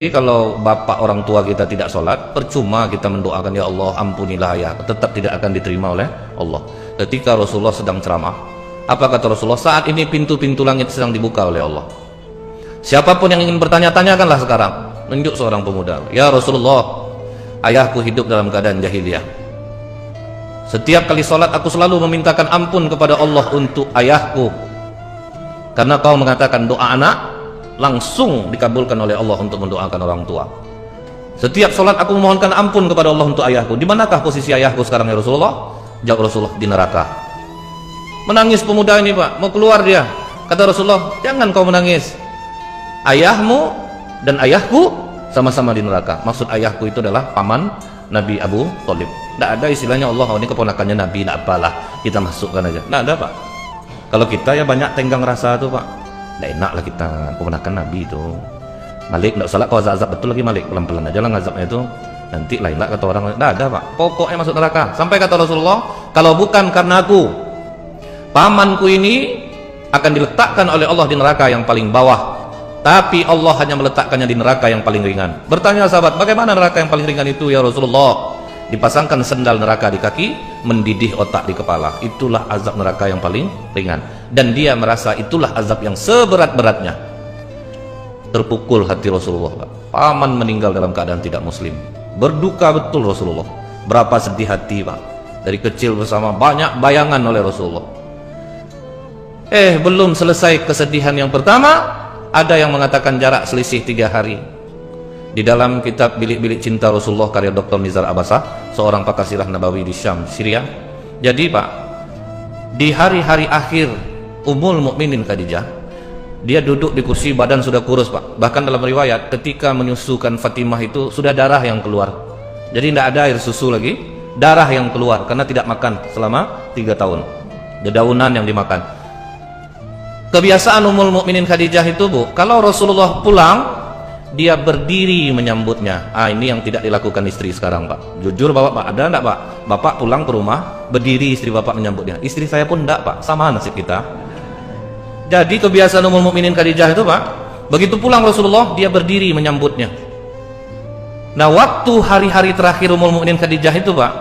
Jadi kalau bapak orang tua kita tidak sholat, percuma kita mendoakan ya Allah ampunilah ayah, tetap tidak akan diterima oleh Allah. Ketika Rasulullah sedang ceramah, apa kata Rasulullah? Saat ini pintu-pintu langit sedang dibuka oleh Allah. Siapapun yang ingin bertanya, tanyakanlah sekarang. Nunjuk seorang pemuda, ya Rasulullah, ayahku hidup dalam keadaan jahiliyah. Setiap kali sholat aku selalu memintakan ampun kepada Allah untuk ayahku, karena kau mengatakan doa anak langsung dikabulkan oleh Allah untuk mendoakan orang tua. Setiap sholat aku memohonkan ampun kepada Allah untuk ayahku. Di manakah posisi ayahku sekarang ya Rasulullah? Jawab Rasulullah, di neraka. Menangis pemuda ini Pak, mau keluar dia. Kata Rasulullah, jangan kau menangis, ayahmu dan ayahku sama-sama di neraka. Maksud ayahku itu adalah paman Nabi Abu Thalib. Tidak ada istilahnya Allah, oh ini keponakannya Nabi, tidak apalah kita masukkan aja. Tidak ada Pak. Kalau kita ya banyak tenggang rasa tuh Pak. Nggak enak lah kita keponakan Nabi itu. Malik nggak salah, kalau azab betul lagi Malik, pelan-pelan aja lah ngazabnya itu, nanti lain lah kata orang. Nggak ada Pak, pokoknya masuk neraka. Sampai kata Rasulullah, kalau bukan karena aku, pamanku ini akan diletakkan oleh Allah di neraka yang paling bawah, tapi Allah hanya meletakkannya di neraka yang paling ringan. Bertanya sahabat, bagaimana neraka yang paling ringan itu ya Rasulullah? Dipasangkan sendal neraka di kaki, mendidih otak di kepala. Itulah azab neraka yang paling ringan, dan dia merasa itulah azab yang seberat-beratnya. Terpukul hati Rasulullah, paman meninggal dalam keadaan tidak muslim. Berduka betul Rasulullah. Berapa sedih hati Pak. Dari kecil bersama banyak bayangan oleh Rasulullah. Belum selesai kesedihan yang pertama, ada yang mengatakan jarak selisih 3 hari. Di dalam kitab Bilik-bilik Cinta Rasulullah karya Dr. Nizar Abbasah, seorang pakar sirah Nabawi di Syam, Syria. Jadi Pak, di hari-hari akhir Ummul Mukminin Khadijah, dia duduk di kursi, badan sudah kurus Pak. Bahkan dalam riwayat ketika menyusukan Fatimah itu sudah darah yang keluar. Jadi tidak ada air susu lagi, darah yang keluar karena tidak makan selama 3 tahun. Dedaunan yang dimakan. Kebiasaan Ummul Mukminin Khadijah itu Bu, kalau Rasulullah pulang, dia berdiri menyambutnya. Ini yang tidak dilakukan istri sekarang Pak. Jujur Bapak, ada enggak Pak? Bapak pulang ke rumah, berdiri istri Bapak menyambutnya. Istri saya pun enggak Pak, sama nasib kita. Jadi kebiasaan Ummul Mukminin Khadijah itu Pak, begitu pulang Rasulullah, dia berdiri menyambutnya. Nah waktu hari-hari terakhir Ummul Mukminin Khadijah itu Pak,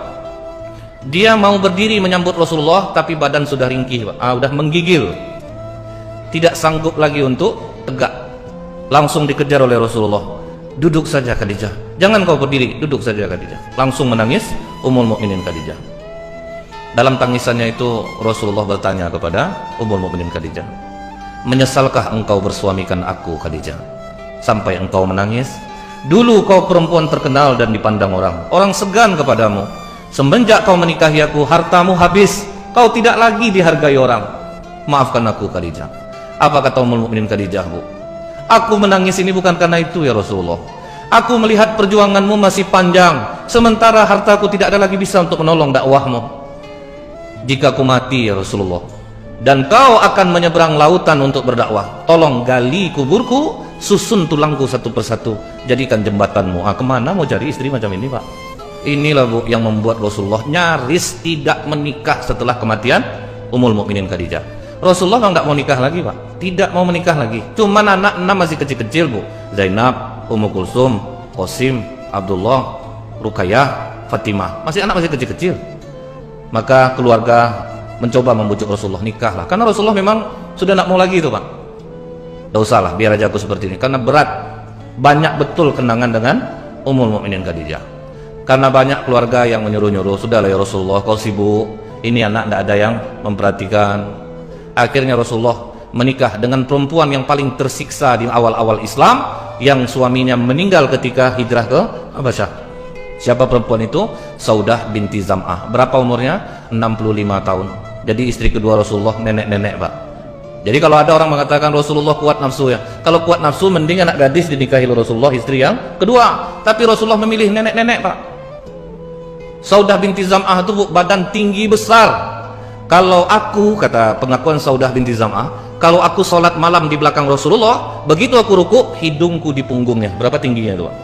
dia mau berdiri menyambut Rasulullah, tapi badan sudah ringkih Pak, udah menggigil, tidak sanggup lagi untuk tegak. Langsung dikejar oleh Rasulullah. Duduk saja Khadijah, jangan kau berdiri, duduk saja Khadijah. Langsung menangis Ummul Mukminin Khadijah. Dalam tangisannya itu Rasulullah bertanya kepada Ummul Mukminin Khadijah, menyesalkah engkau bersuamikan aku Khadijah sampai engkau menangis? Dulu kau perempuan terkenal dan dipandang orang segan kepadamu. Semenjak kau menikahi aku, hartamu habis, kau tidak lagi dihargai orang. Maafkan aku Khadijah. Apa kata Ummul Mukminin Khadijah Bu? Aku menangis ini bukan karena itu ya Rasulullah. Aku melihat perjuanganmu masih panjang, sementara hartaku tidak ada lagi bisa untuk menolong dakwahmu. Jika aku mati ya Rasulullah, dan kau akan menyeberang lautan untuk berdakwah, tolong gali kuburku, susun tulangku satu persatu, jadikan jembatanmu. Kemana mau cari istri macam ini Pak? Inilah Bu yang membuat Rasulullah nyaris tidak menikah setelah kematian Ummul Mukminin Khadijah. Rasulullah nggak mau nikah lagi Pak, tidak mau menikah lagi. Cuman anak 6 masih kecil-kecil Bu, Zainab, Ummu Kulsum, Qasim, Abdullah, Ruqayyah, Fatimah, masih kecil-kecil. Maka keluarga mencoba membujuk Rasulullah, nikahlah, karena Rasulullah memang sudah nggak mau lagi itu Pak. Tidak usahlah, biar aja aku seperti ini, karena berat. Banyak betul kenangan dengan Ummul Mukminin Khadijah, karena banyak keluarga yang menyuruh-nyuruh, sudahlah ya Rasulullah, kau sibuk, ini anak tidak ada yang memperhatikan. Akhirnya Rasulullah menikah dengan perempuan yang paling tersiksa di awal-awal Islam, yang suaminya meninggal ketika hijrah ke Habasyah. Siapa perempuan itu? Saudah binti Zam'ah. Berapa umurnya? 65 tahun. Jadi istri kedua Rasulullah, nenek-nenek Pak. Jadi kalau ada orang mengatakan Rasulullah kuat nafsu ya, kalau kuat nafsu mending anak gadis dinikahi Rasulullah, istri yang kedua. Tapi Rasulullah memilih nenek-nenek Pak. Saudah binti Zam'ah itu badan tinggi besar. Kalau aku, kata pengakuan Saudah binti Zam'ah, kalau aku sholat malam di belakang Rasulullah, begitu aku ruku, hidungku di punggungnya. Berapa tingginya itu Pak?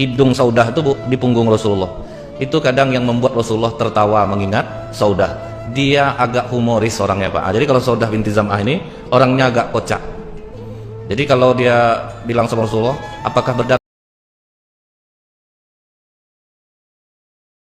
Hidung Saudah itu Bu, di punggung Rasulullah. Itu kadang yang membuat Rasulullah tertawa mengingat Saudah. Dia agak humoris orangnya Pak. Jadi kalau Saudah binti Zam'ah ini orangnya agak kocak. Jadi kalau dia bilang sama Rasulullah, Apakah berdasar